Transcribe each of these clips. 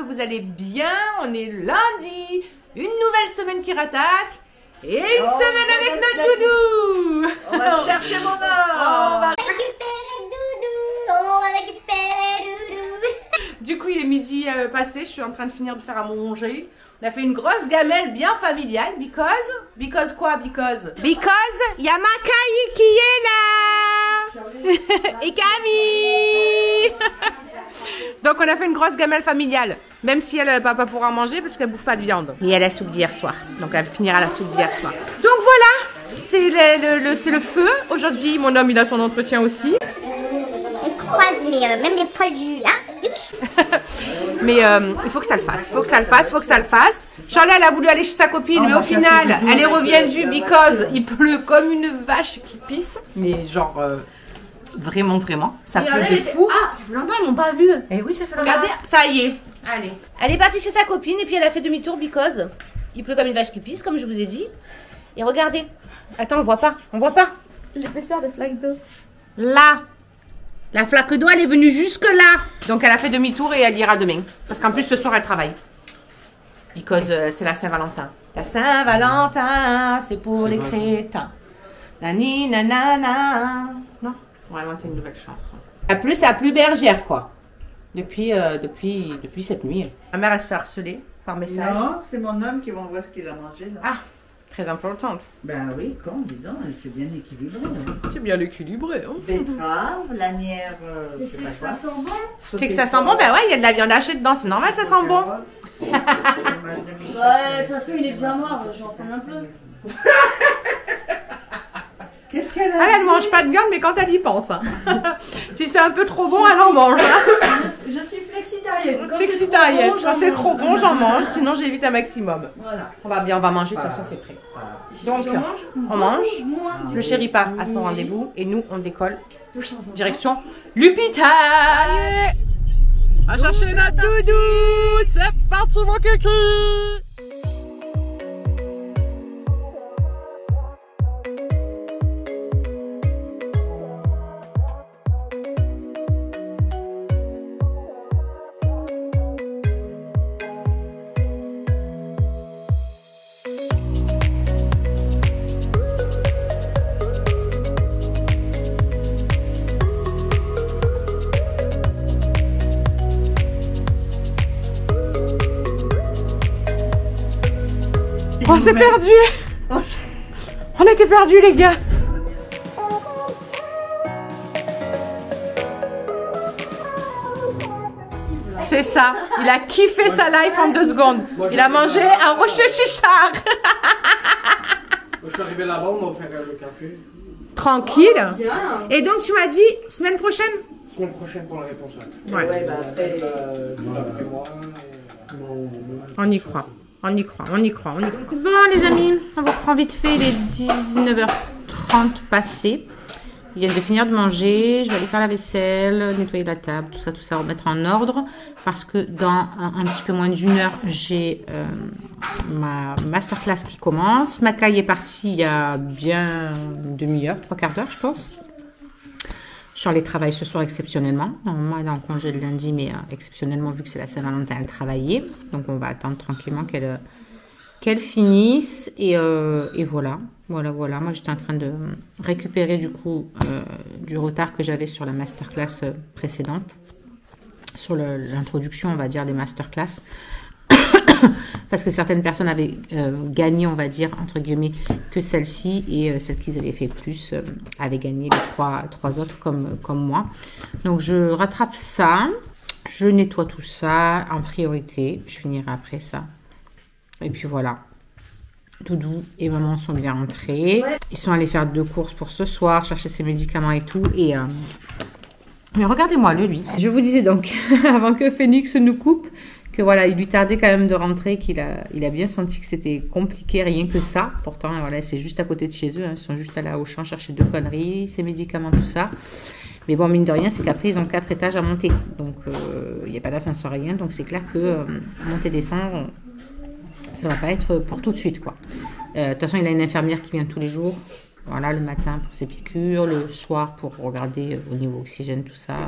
vous allez bien. On est lundi, une nouvelle semaine qui rattaque et une semaine avec notre doudou. On va chercher mon or. On va récupérer doudou, on va récupérer doudou. Du coup, il est midi passé, je suis en train de finir de faire à manger. On a fait une grosse gamelle bien familiale, because quoi? Because il y a Makai qui est là. Et Camille. Donc on a fait une grosse gamelle familiale, même si elle va pas pouvoir manger parce qu'elle bouffe pas de viande. Et elle a soupe d'hier soir, donc elle finira la soupe d'hier soir. Donc voilà, c'est le feu. Aujourd'hui, mon homme il a son entretien aussi. On croise même les poils du... Hein. Mais il faut que ça le fasse, il faut que ça le fasse. Charlotte elle a voulu aller chez sa copine, mais au final elle est reviendue because il pleut comme une vache qui pisse. Mais genre vraiment, ça pleut de fou. Ah, ça fait longtemps ils m'ont pas vu. Eh oui, ça fait longtemps. Regardez. Ça y est. Allez. Elle est partie chez sa copine et puis elle a fait demi-tour because il pleut comme une vache qui pisse, comme je vous ai dit. Et regardez. Attends, on voit pas. L'épaisseur des flaques d'eau. Là. La flaque d'eau, elle est venue jusque là. Donc elle a fait demi-tour et elle ira demain. Parce qu'en plus ce soir elle travaille. Because c'est la Saint-Valentin. La Saint-Valentin, c'est pour les crétins. Nani nanana. Non, on va inventer une nouvelle chanson. La pluie, c'est la plus bergère quoi. Depuis cette nuit. Ma mère elle se fait harceler par message. Non, c'est mon homme qui m'envoie ce qu'il a mangé là. Ah, très importante. Ben oui, quand, dis donc, c'est bien équilibré. C'est bien équilibré. Hein. Betterave, lanière, je sais pas quoi. Ça sent bon. C'est que ça sent bon, ben ouais, il y a de la viande hachée dedans, c'est normal, ça sent bon. Ouais, de toute façon il est bien noir, je vais en prendre un peu. Qu'est-ce qu'elle a? Elle mange pas de viande, mais quand elle y pense. Hein. Si c'est un peu trop bon, elle en mange. Hein. Je suis flexitarienne. Flexitarienne. Quand c'est trop bon, j'en mange. Sinon, j'évite un maximum. Voilà. On va manger. De toute façon, c'est prêt. Donc, J'en mange on mange. moins. Le chéri part à son rendez-vous et nous, on décolle. Direction Lupita. On va chercher notre doudou. C'est parti, mon kiki. On s'est perdu. On était perdus les gars. C'est ça. Il a kiffé sa life en 2 secondes. Il a mangé un rocher-chuchard. Je suis arrivé là-bas, on va faire le café. Tranquille. Bien. Et donc tu m'as dit semaine prochaine? Semaine prochaine pour la réponse. Ouais. Ouais, bah après, Juste après moi. On y croit. On y croit. Bon les amis, on vous reprend vite fait les 19h30 passées. Ils viennent de finir de manger, je vais aller faire la vaisselle, nettoyer la table, tout ça, remettre en ordre. Parce que dans un petit peu moins d'1 heure, j'ai ma masterclass qui commence. Makai est partie il y a bien une demi-heure, 3/4 d'heure je pense. Charlotte travaille ce soir exceptionnellement. Normalement, elle est en congé le lundi, mais exceptionnellement, vu que c'est la Saint-Valentin, elle travaillait. Donc, on va attendre tranquillement qu'elle finisse. Et voilà. Moi, j'étais en train de récupérer, du coup, du retard que j'avais sur la masterclass précédente. Sur l'introduction, on va dire, des masterclass. Parce que certaines personnes avaient gagné, on va dire, entre guillemets, que celle-ci. Et celles qui avaient fait plus avaient gagné les trois autres comme moi. Donc, je rattrape ça. Je nettoie tout ça en priorité. Je finirai après ça. Et puis voilà. Doudou et maman sont bien rentrés. Ils sont allés faire 2 courses pour ce soir, chercher ses médicaments et tout. Et mais regardez-moi lui. Je vous disais donc, avant que Phoenix nous coupe, que voilà, il lui tardait quand même de rentrer, qu'il a bien senti que c'était compliqué, rien que ça. Pourtant, voilà, c'est juste à côté de chez eux. Hein. Ils sont juste allés au champ chercher 2 conneries, ses médicaments, tout ça. Mais bon, mine de rien, c'est qu'après, ils ont 4 étages à monter. Donc, il n'y a pas d'ascenseur, rien. Donc, c'est clair que monter, descendre, ça va pas être pour tout de suite, quoi. De toute façon, il a une infirmière qui vient tous les jours. Voilà, le matin pour ses piqûres, le soir pour regarder au niveau oxygène, tout ça.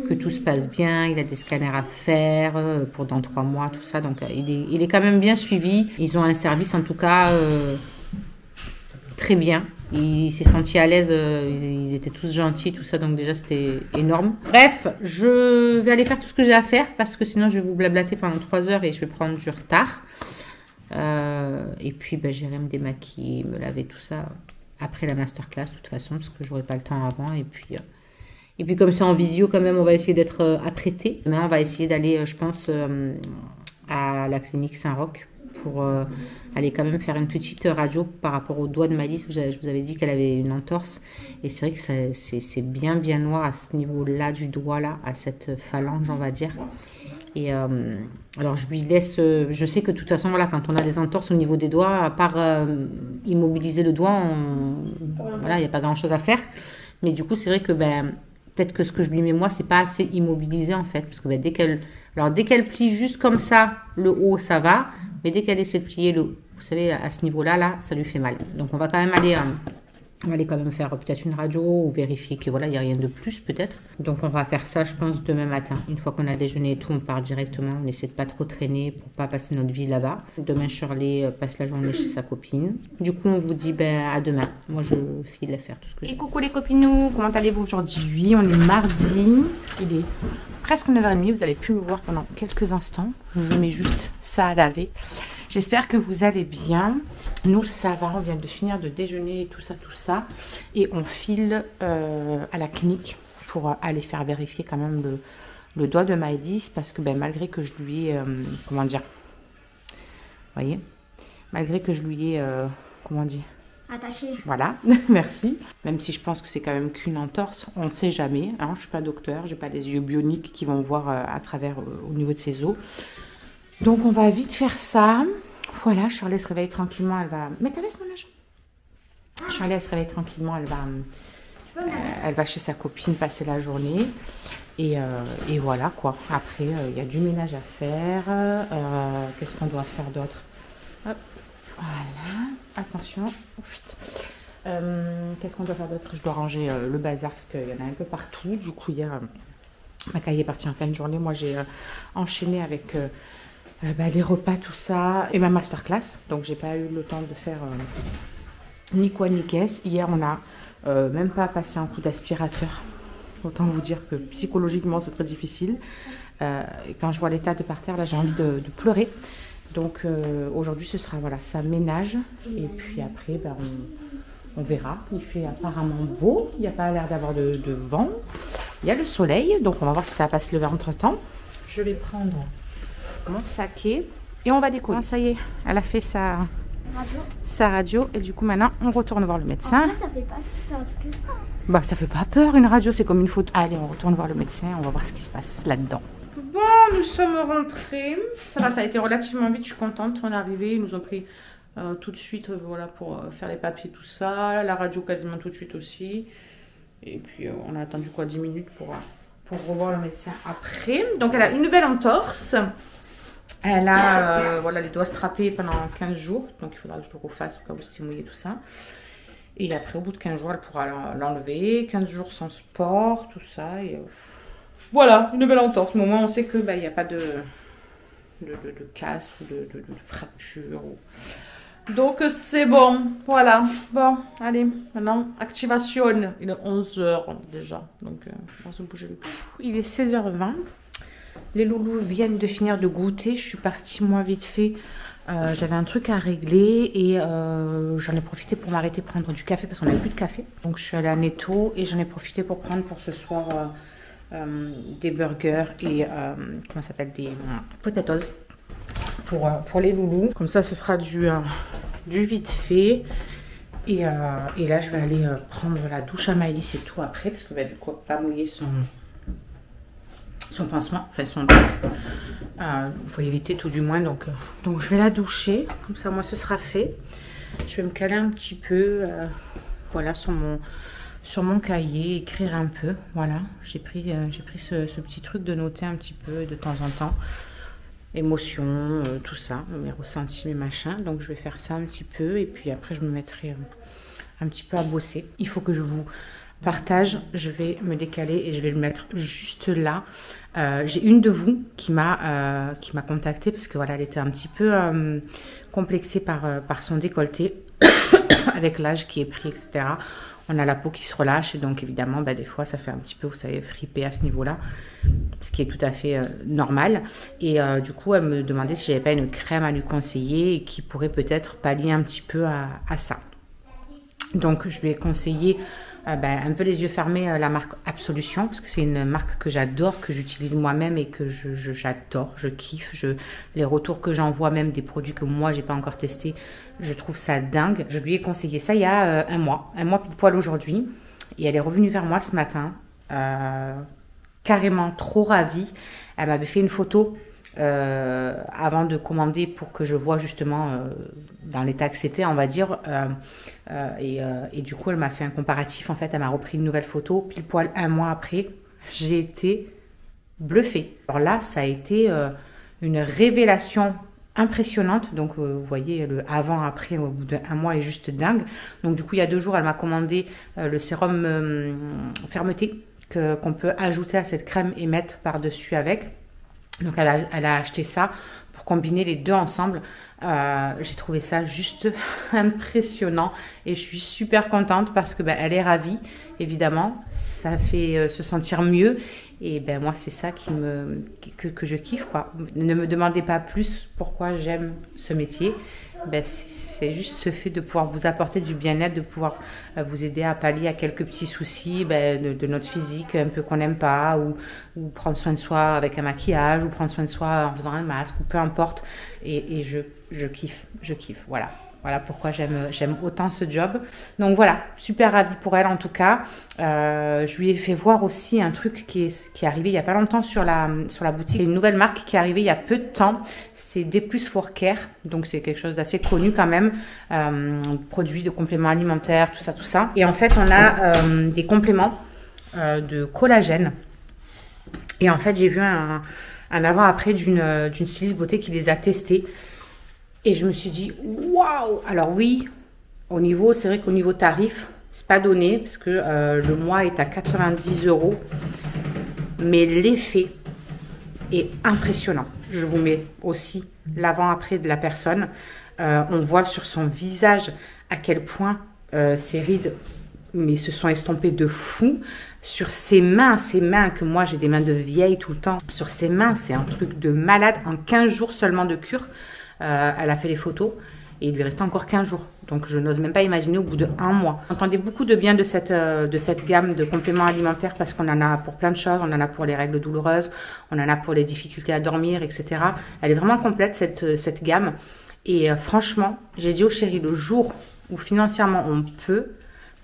que tout se passe bien. Il a des scanners à faire pour dans 3 mois, tout ça. Donc, il est quand même bien suivi. Ils ont un service, en tout cas, très bien. Il s'est senti à l'aise, ils étaient tous gentils, tout ça, donc déjà c'était énorme. Bref, je vais aller faire tout ce que j'ai à faire parce que sinon je vais vous blablater pendant 3 heures et je vais prendre du retard. Et puis j'irai me démaquiller, me laver, tout ça après la masterclass de toute façon parce que j'aurai pas le temps avant. Et puis comme c'est en visio quand même, on va essayer d'être apprêté. Mais on va essayer d'aller, je pense, à la clinique Saint-Roch pour aller quand même faire une petite radio par rapport au doigt de Malice. Je vous avais dit qu'elle avait une entorse et c'est vrai que c'est bien noir à ce niveau-là du doigt là, à cette phalange on va dire. Et alors je lui laisse, je sais que de toute façon voilà, quand on a des entorses au niveau des doigts, à part immobiliser le doigt, voilà, il n'y a pas grand-chose à faire. Mais du coup c'est vrai que peut-être que ce que je lui mets moi, c'est pas assez immobilisé en fait, parce que dès qu'elle plie juste comme ça, le haut ça va, mais dès qu'elle essaie de plier vous savez, à ce niveau-là, ça lui fait mal. Donc on va quand même aller quand même faire peut-être une radio ou vérifier que voilà, il n'y a rien de plus peut-être. Donc on va faire ça, je pense, demain matin. Une fois qu'on a déjeuné et tout, on part directement. On essaie de pas trop traîner pour pas passer notre vie là-bas. Demain, Shirley passe la journée chez sa copine. Du coup, on vous dit à demain. Moi, je file à faire tout ce que j'ai. Et coucou les copinous, comment allez-vous aujourd'hui? On est mardi. Il est presque 9h30. Vous allez plus me voir pendant quelques instants. Je mets juste ça à laver. J'espère que vous allez bien. Nous, ça va. On vient de finir de déjeuner, tout ça. Et on file à la clinique pour aller faire vérifier quand même le doigt de Maëlys. Parce que malgré que je lui ai... comment dire? Vous voyez? Malgré que je lui ai... comment dire? Attaché. Voilà, merci. Même si je pense que c'est quand même qu'une entorse, on ne sait jamais. Hein, je ne suis pas docteur, je n'ai pas les yeux bioniques qui vont voir à travers au niveau de ses os. Donc on va vite faire ça. Voilà, Shirley se réveille tranquillement, elle va... Mais t'as laissé mon agent. Shirley se réveille tranquillement, elle va chez sa copine passer la journée. Et voilà quoi. Après, il y a du ménage à faire. Qu'est-ce qu'on doit faire d'autre? Hop, voilà. Attention. Qu'est-ce qu'on doit faire d'autre? Je dois ranger le bazar parce qu'il y en a un peu partout. Du coup, hier, ma cahier est partie en fin de journée. Moi, j'ai enchaîné avec... les repas, tout ça, et ma masterclass. Donc, j'ai pas eu le temps de faire ni quoi ni qu'est-ce. Hier, on a même pas passé un coup d'aspirateur. Autant vous dire que psychologiquement, c'est très difficile. Et quand je vois l'état de par terre, là, j'ai envie de pleurer. Donc, aujourd'hui, ce sera, voilà, ça ménage. Et puis après, on verra. Il fait apparemment beau. Il n'y a pas l'air d'avoir de vent. Il y a le soleil. Donc, on va voir si ça va se lever entre-temps. Je vais prendre... mon saké et on va décoller. Ça y est, elle a fait sa radio et du coup maintenant on retourne voir le médecin. En fait, ça fait pas si peur que ça. Ça fait pas peur une radio, c'est comme une photo. Allez, on retourne voir le médecin, on va voir ce qui se passe là-dedans. Bon, nous sommes rentrés. Ça va, ça a été relativement vite, je suis contente. On est arrivé, ils nous ont pris tout de suite voilà, pour faire les papiers, tout ça. La radio quasiment tout de suite aussi. Et puis on a attendu 10 minutes pour revoir le médecin après. Donc elle a une nouvelle entorse. Elle a voilà, les doigts strappés pendant 15 jours. Donc il faudra que je le refasse au cas où c'est mouillé tout ça. Et après au bout de 15 jours elle pourra l'enlever. 15 jours sans sport, tout ça. Et voilà, une nouvelle entorse. Mais au moins on sait que il n'y a pas de casse ou de fracture. Donc c'est bon, voilà. Bon, allez, maintenant, activation. Il est 11h déjà, donc on va se bouger le cul. Il est 16h20. Les loulous viennent de finir de goûter. Je suis partie, moi, vite fait. J'avais un truc à régler et j'en ai profité pour m'arrêter prendre du café parce qu'on n'avait plus de café. Donc je suis allée à Netto et j'en ai profité pour prendre pour ce soir des burgers et comment ça s'appelle, des potatoes. Pour les loulous. Comme ça, ce sera du vite fait. Et là, je vais aller prendre la douche à Maëlys et tout après. Parce que du coup, pas mouiller son pansement. Enfin, son truc. Il faut éviter tout du moins. Donc, je vais la doucher. Comme ça, moi, ce sera fait. Je vais me caler un petit peu. Voilà, sur mon cahier. Écrire un peu. Voilà. J'ai pris ce petit truc de noter un petit peu de temps en temps. Émotions, tout ça, mes ressentis, mes machins. Donc je vais faire ça un petit peu et puis après je me mettrai un petit peu à bosser. Il faut que je vous Partage, je vais me décaler et je vais le mettre juste là. J'ai une de vous qui m'a contactée parce que voilà, elle était un petit peu complexée par son décolleté avec l'âge qui est pris, etc. On a la peau qui se relâche et donc évidemment, des fois, ça fait un petit peu, vous savez, friper à ce niveau-là, ce qui est tout à fait normal. Et du coup, elle me demandait si j'avais pas une crème à lui conseiller et qui pourrait peut-être pallier un petit peu à ça. Donc, je lui ai conseillé un peu les yeux fermés, la marque Absolution, parce que c'est une marque que j'adore, que j'utilise moi-même et que j'adore, je kiffe. Les retours que j'envoie, même des produits que moi, j'ai pas encore testés, je trouve ça dingue. Je lui ai conseillé ça il y a un mois pile poil aujourd'hui. Et elle est revenue vers moi ce matin, carrément trop ravie. Elle m'avait fait une photo avant de commander pour que je vois justement dans l'état que c'était, on va dire, et du coup elle m'a fait un comparatif. En fait, elle m'a repris une nouvelle photo pile poil un mois après. J'ai été bluffée. Alors là, ça a été une révélation impressionnante. Donc vous voyez, le avant-après au bout d'un mois est juste dingue. Donc du coup, il y a 2 jours, elle m'a commandé le sérum fermeté qu'on peut ajouter à cette crème et mettre par-dessus avec. Donc elle a acheté ça pour combiner les deux ensemble. J'ai trouvé ça juste impressionnant et je suis super contente parce que elle est ravie, évidemment. Ça fait se sentir mieux et moi c'est ça que je kiffe, quoi. Ne me demandez pas plus pourquoi j'aime ce métier. C'est juste ce fait de pouvoir vous apporter du bien-être, de pouvoir vous aider à pallier à quelques petits soucis de notre physique un peu qu'on n'aime pas, ou prendre soin de soi avec un maquillage, ou prendre soin de soi en faisant un masque, ou peu importe. Et je kiffe, voilà. Voilà pourquoi j'aime autant ce job. Donc voilà, super ravie pour elle en tout cas. Je lui ai fait voir aussi un truc qui est arrivé il n'y a pas longtemps sur la boutique. C'est une nouvelle marque qui est arrivée il y a peu de temps. C'est D+4Care. Donc c'est quelque chose d'assez connu quand même. Produits de compléments alimentaires, tout ça. Et en fait, on a des compléments de collagène. Et en fait, j'ai vu un avant-après d'une styliste beauté qui les a testés. Et je me suis dit, waouh! Alors oui, c'est vrai qu'au niveau tarif, c'est pas donné, parce que le mois est à 90 €. Mais l'effet est impressionnant. Je vous mets aussi l'avant-après de la personne. On voit sur son visage à quel point ses rides se sont estompées de fou. Sur ses mains que moi j'ai des mains de vieille tout le temps. Sur ses mains, c'est un truc de malade. En 15 jours seulement de cure. Elle a fait les photos et il lui restait encore 15 jours. Donc je n'ose même pas imaginer au bout de 1 mois. J'entendais beaucoup de bien de cette gamme de compléments alimentaires parce qu'on en a pour plein de choses. On en a pour les règles douloureuses, on en a pour les difficultés à dormir, etc. Elle est vraiment complète cette gamme. Et franchement, j'ai dit au chéri, le jour où financièrement on peut,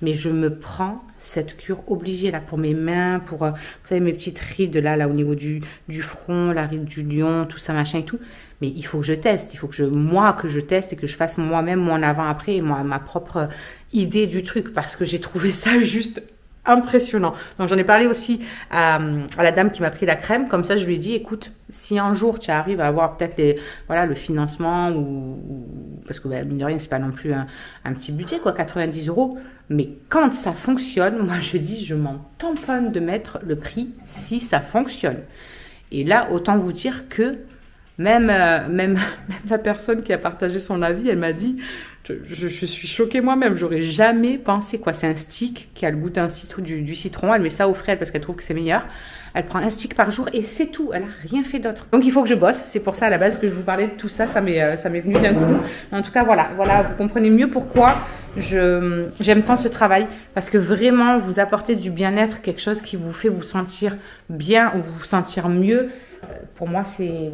mais je me prends cette cure obligée là pour mes mains, pour vous savez mes petites rides là au niveau du front, la ride du lion, tout ça machin et tout. Mais il faut que je teste, il faut que je teste et que je fasse moi-même mon avant-après et ma propre idée du truc parce que j'ai trouvé ça juste impressionnant. Donc j'en ai parlé aussi à la dame qui m'a pris la crème. Comme ça, je lui ai dit, écoute, si un jour tu arrives à avoir peut-être le financement ou parce que mine de rien, c'est pas non plus un petit budget, quoi, 90 €. Mais quand ça fonctionne, moi je dis, je m'en tamponne de mettre le prix si ça fonctionne. Et là, autant vous dire que même la personne qui a partagé son avis, elle m'a dit, je suis choquée moi-même, j'aurais jamais pensé, quoi. C'est un stick qui a le goût du citron, elle met ça au frais parce qu'elle trouve que c'est meilleur. Elle prend un stick par jour et c'est tout, elle a rien fait d'autre. Donc il faut que je bosse, c'est pour ça à la base que je vous parlais de tout ça, ça m'est venu d'un coup. En tout cas voilà, vous comprenez mieux pourquoi j'aime tant ce travail, parce que vraiment vous apportez du bien-être, quelque chose qui vous fait vous sentir bien ou vous sentir mieux. Pour moi c'est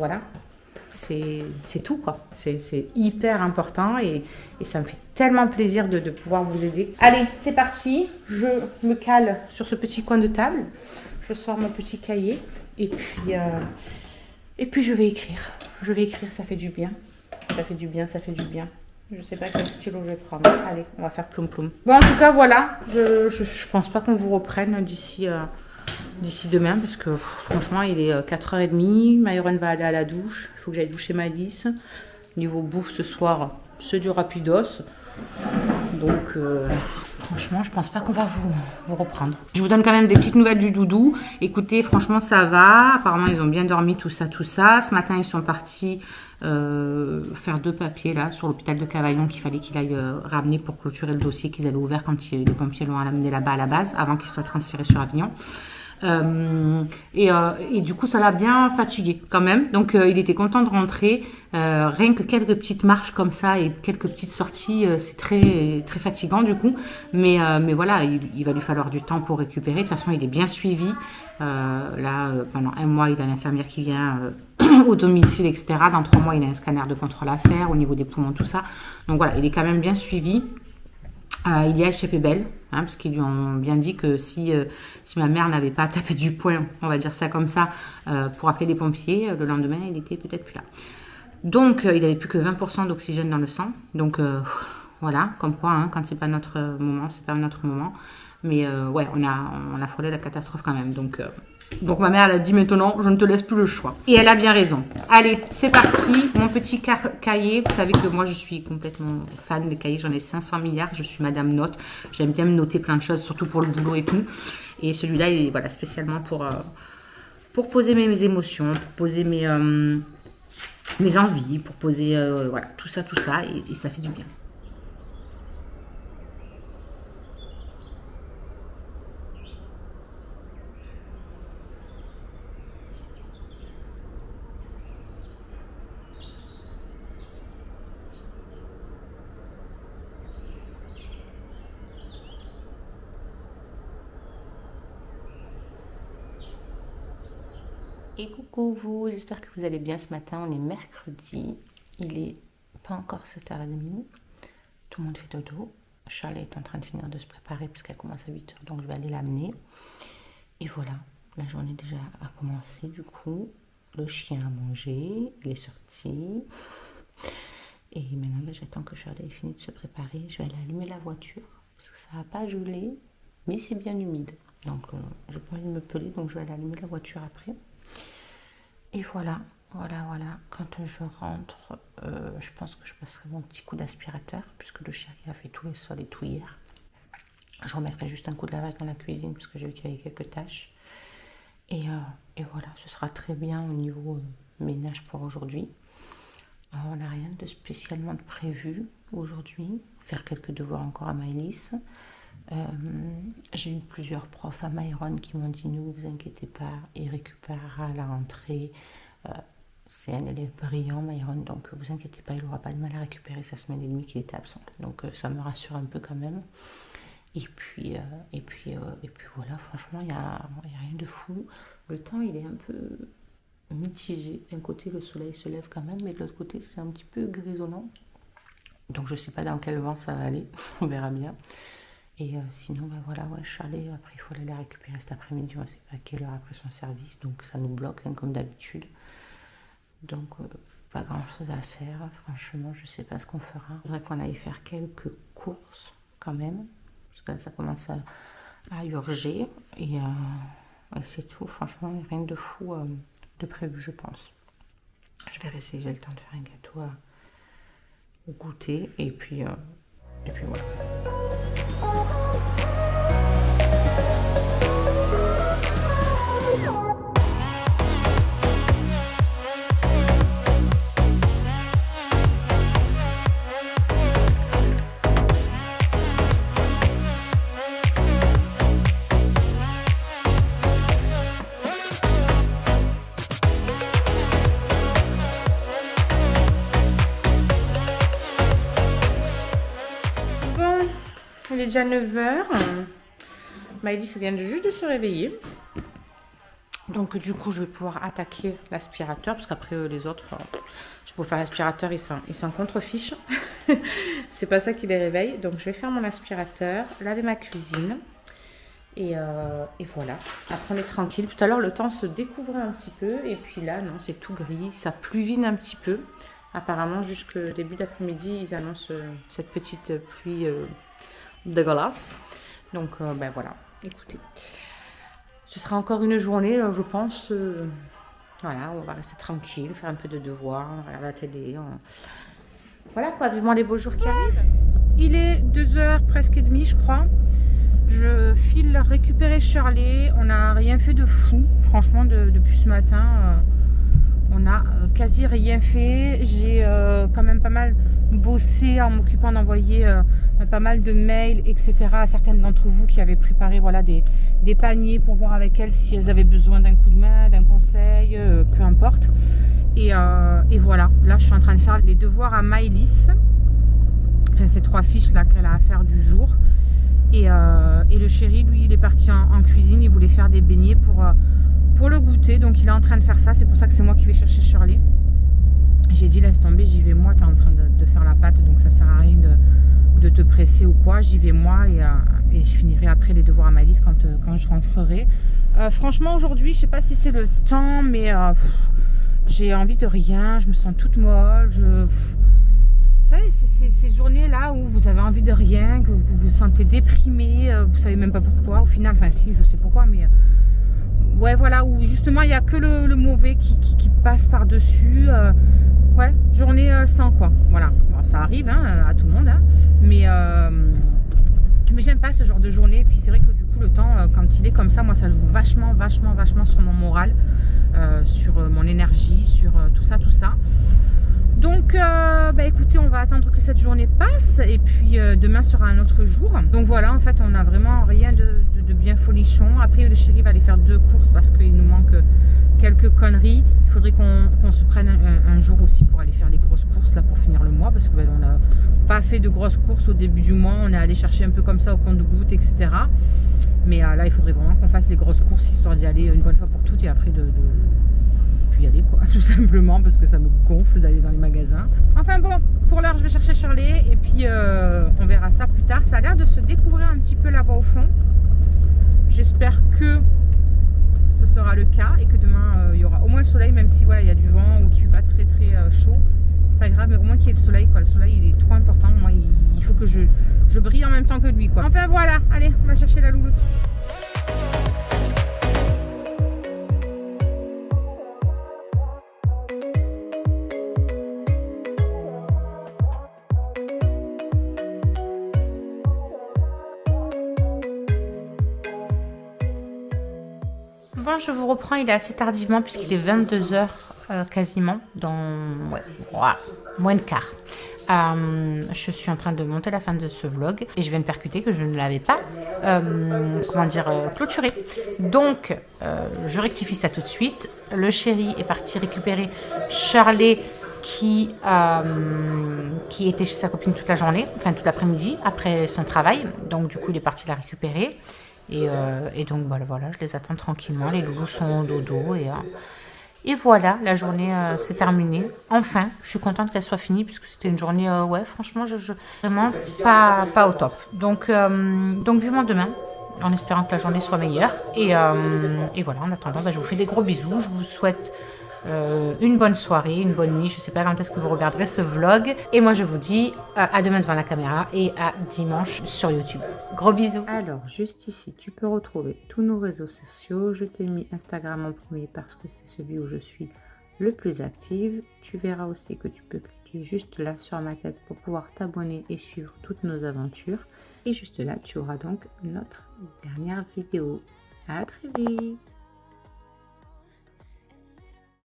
tout, quoi. C'est hyper important et ça me fait tellement plaisir de pouvoir vous aider. Allez, c'est parti. Je me cale sur ce petit coin de table. Je sors mon petit cahier et puis je vais écrire. Je vais écrire, ça fait du bien. Ça fait du bien. Je sais pas quel stylo je vais prendre. Allez, on va faire ploum ploum. Bon, en tout cas, voilà. Je pense pas qu'on vous reprenne d'ici demain parce que franchement il est 4h30, Myron va aller à la douche, il faut que j'aille doucher Malice. Niveau bouffe ce soir c'est du rapidos, donc Franchement, je pense pas qu'on va vous reprendre. Je vous donne quand même des petites nouvelles du doudou. Écoutez, franchement, ça va. Apparemment, ils ont bien dormi, tout ça, tout ça. Ce matin, ils sont partis faire 2 papiers là sur l'hôpital de Cavaillon qu'il fallait qu'il aille ramener pour clôturer le dossier qu'ils avaient ouvert quand les pompiers l'ont amené là-bas à la base, avant qu'il soit transféré sur Avignon. Et du coup, ça l'a bien fatigué quand même. Donc, il était content de rentrer. Rien que quelques petites marches comme ça et quelques petites sorties, c'est très très fatigant du coup. Mais voilà, il va lui falloir du temps pour récupérer. De toute façon, il est bien suivi. Pendant 1 mois, il a l'infirmière qui vient au domicile, etc. Dans 3 mois, il a un scanner de contrôle à faire au niveau des poumons, tout ça. Donc voilà, il est quand même bien suivi. Il est chez Pébel, parce qu'ils lui ont bien dit que si ma mère n'avait pas tapé du poing, on va dire ça comme ça, pour appeler les pompiers, le lendemain, il était peut-être plus là. Donc, il n'avait plus que 20% d'oxygène dans le sang. Donc, voilà, comme quoi, quand c'est pas notre moment, c'est pas notre moment. Mais ouais, on a frôlé la catastrophe quand même. Donc ma mère, elle a dit maintenant, je ne te laisse plus le choix. Et elle a bien raison. Allez, c'est parti. Mon petit cahier. Vous savez que moi, je suis complètement fan des cahiers. J'en ai 500 milliards. Je suis madame note. J'aime bien me noter plein de choses, surtout pour le boulot et tout. Et celui-là, il est voilà, spécialement pour poser mes émotions, pour poser mes envies, pour poser voilà, tout ça. Et ça fait du bien. Et coucou vous, j'espère que vous allez bien ce matin, on est mercredi, il est pas encore 7h30, tout le monde fait dodo, Charlie est en train de finir de se préparer puisqu'elle commence à 8h, donc je vais aller l'amener. Et voilà, la journée déjà a commencé du coup, le chien a mangé, il est sorti, et maintenant j'attends que Charlie ait fini de se préparer, je vais aller allumer la voiture, parce que ça va pas geler, mais c'est bien humide, donc je peux aller me peler, donc je vais aller allumer la voiture après. Et voilà, quand je rentre, je pense que je passerai mon petit coup d'aspirateur, puisque le chien a fait tous les sols et tout hier. Je remettrai juste un coup de lavage dans la cuisine, parce que j'ai vu qu'il y avait quelques taches. Et voilà, ce sera très bien au niveau ménage pour aujourd'hui. On n'a rien de spécialement de prévu aujourd'hui. Faire quelques devoirs encore à Maëlys. J'ai eu plusieurs profs à Myron qui m'ont dit ne vous inquiétez pas, il récupérera à la rentrée, c'est un élève brillant Myron, donc vous inquiétez pas, il n'aura pas de mal à récupérer sa semaine et demie qu'il était absent, donc ça me rassure un peu quand même. Et puis voilà, franchement il y a rien de fou, le temps il est un peu mitigé, d'un côté le soleil se lève quand même, mais de l'autre côté c'est un petit peu grisonnant, donc je sais pas dans quel vent ça va aller, on verra bien. Et sinon, ben voilà, ouais, Charlie, après il faut aller la récupérer cet après-midi, on ne sait pas à quelle heure après son service, donc ça nous bloque, hein, comme d'habitude. Donc, pas grand-chose à faire, franchement, je ne sais pas ce qu'on fera. Il faudrait qu'on aille faire quelques courses, quand même, parce que là, ça commence à urger, et c'est tout, franchement, il n'y a rien de fou de prévu, je pense. Je verrai si j'ai le temps de faire un gâteau au goûter, et puis voilà. Il est déjà 9h. Maëlys vient juste de se réveiller. Donc du coup, je vais pouvoir attaquer l'aspirateur. Parce qu'après les autres, je peux faire l'aspirateur, ils s'en contrefichent. C'est pas ça qui les réveille. Donc je vais faire mon aspirateur, laver ma cuisine. Et voilà. Après on est tranquille. Tout à l'heure, le temps se découvrait un petit peu. Et puis là, non, c'est tout gris. Ça pluvine un petit peu. Apparemment, jusqu'au début d'après-midi, ils annoncent cette petite pluie dégueulasse. Donc ben voilà, écoutez, ce sera encore une journée, je pense, voilà, on va rester tranquille, faire un peu de devoirs, regarder la télé, voilà quoi, vivement les beaux jours qui arrivent. il est 2h presque et demie je crois. Je file récupérer Shirley. On n'a rien fait de fou. Franchement, depuis ce matin, on n'a quasi rien fait. J'ai quand même pas mal bossé en m'occupant d'envoyer pas mal de mails, etc. à certaines d'entre vous qui avaient préparé voilà, des paniers pour voir avec elles si elles avaient besoin d'un coup de main, d'un conseil, peu importe. Et voilà, là je suis en train de faire les devoirs à Maëlys. Enfin, ces 3 fiches là qu'elle a à faire du jour. Et le chéri, lui, il est parti en cuisine. Il voulait faire des beignets pour le goûter. Donc, il est en train de faire ça. C'est pour ça que c'est moi qui vais chercher Shirley. J'ai dit, laisse tomber, j'y vais moi. Tu es en train de faire la pâte. Donc, ça sert à rien de te presser ou quoi. J'y vais moi. Et je finirai après les devoirs à Maëlys quand je rentrerai. Franchement, aujourd'hui, je sais pas si c'est le temps. Mais j'ai envie de rien. Je me sens toute molle. Vous savez, c'est ces journées-là où vous avez envie de rien, que vous vous sentez déprimé, vous savez même pas pourquoi. Au final, enfin si, je sais pourquoi, mais ouais, voilà, où justement il n'y a que le mauvais qui passe par-dessus. Ouais, journée sans quoi. Voilà, bon, ça arrive hein, à tout le monde, hein, mais j'aime pas ce genre de journée. Puis c'est vrai que du coup, le temps, quand il est comme ça, moi ça joue vachement sur mon moral, sur mon énergie, sur tout ça. Donc, bah écoutez, on va attendre que cette journée passe et puis demain sera un autre jour. Donc voilà, en fait, on n'a vraiment rien de bien folichon. Après, le chéri va aller faire 2 courses parce qu'il nous manque quelques conneries. Il faudrait qu'on se prenne un jour aussi pour aller faire les grosses courses là pour finir le mois parce que bah, on n'a pas fait de grosses courses au début du mois. On est allé chercher un peu comme ça au compte-gouttes, etc. Mais là, il faudrait vraiment qu'on fasse les grosses courses histoire d'y aller une bonne fois pour toutes et après y aller quoi, tout simplement parce que ça me gonfle d'aller dans les magasins. Enfin bon, pour l'heure je vais chercher Shirley et puis on verra ça plus tard. Ça a l'air de se découvrir un petit peu là-bas au fond. J'espère que ce sera le cas et que demain il y aura au moins le soleil, même si voilà il y a du vent ou qu'il ne fait pas très chaud. C'est pas grave, mais au moins qu'il y ait le soleil quoi. Le soleil il est trop important. Moi il faut que je brille en même temps que lui quoi. Enfin voilà, allez on va chercher la louloute. Bon, je vous reprends, il est assez tardivement puisqu'il est 22h quasiment, dans ouais, moins de quart. Je suis en train de monter la fin de ce vlog et je viens de percuter que je ne l'avais pas clôturé. Donc, je rectifie ça tout de suite. Le chéri est parti récupérer Shirley qui était chez sa copine toute la journée, enfin toute l'après-midi après son travail. Donc, du coup, il est parti la récupérer. Et donc voilà, je les attends tranquillement. Les loulous sont au dodo et voilà, la journée s'est terminée. Enfin, je suis contente qu'elle soit finie puisque c'était une journée, ouais, franchement, vraiment pas au top. Donc vivement demain, en espérant que la journée soit meilleure. Et voilà, en attendant, je vous fais des gros bisous. Je vous souhaite une bonne soirée, une bonne nuit. Je ne sais pas quand est-ce que vous regarderez ce vlog. Et moi, je vous dis à demain devant la caméra et à dimanche sur YouTube. Gros bisous. Alors, juste ici, tu peux retrouver tous nos réseaux sociaux. Je t'ai mis Instagram en premier parce que c'est celui où je suis le plus active. Tu verras aussi que tu peux cliquer juste là sur ma tête pour pouvoir t'abonner et suivre toutes nos aventures. Et juste là, tu auras donc notre dernière vidéo. À très vite.